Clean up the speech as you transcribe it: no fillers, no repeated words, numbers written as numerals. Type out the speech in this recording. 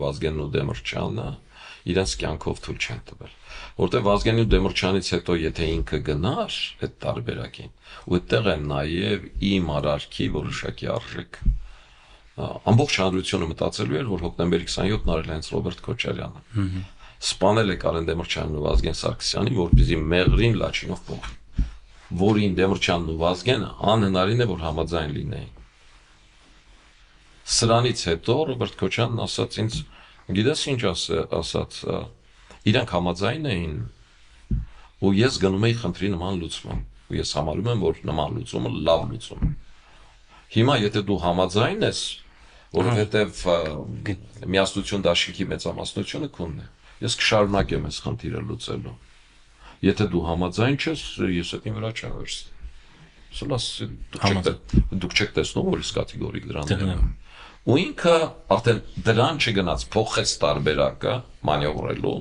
Վազգենն ու Դեմիրճյանը իրենց կյանքով թույլ չեն տվել, որտեղ Վազգենի ու Դեմիրճյանից հետո եթե ինքը գնար այդ տարբերակին, ու այդտեղ են նաև իմ արարքի որոշակի արժեք ամբողջ հանրությունը մտածելու էր, որ հոկտեմբերի 27-ն արել է հենց Ռոբերտ Քոչարյանը։ Սպանել է Կարեն Դեմիրճյանն ու Վազգեն Սարգսյանին, որպեսզի մեղրին լաչինով փոխի, որին Դեմիրճյանն ու Վազգենը անհնարին է, որ համաձայն լինեին։ Սրանից հետո Ռոբերտ Քոչարյանն ասաց ինձ, գիտես ինչ ասաց, իրանք համաձայն էին, ու ես գնում էի խնդրի նման լուծման, ու ես համարում եմ, որ նման լուծումը լավ լուծում է։ Հիմա եթե դու համաձայն ես, որովհետև միասնություն դաշինքի մեծամասնությունը քունն է, ես կշարունակեմ այս խնդիրը լուծելու։ Եթե դու համաձայն չես, ես այդ վրա չեմ վերցնի։ Դուք չեք տեսնում, որ ես կատեգորիկ դրան եմ։ Ու ինքը արդեն դրան չգնաց, փոխեց տարբերակը մանևրելու,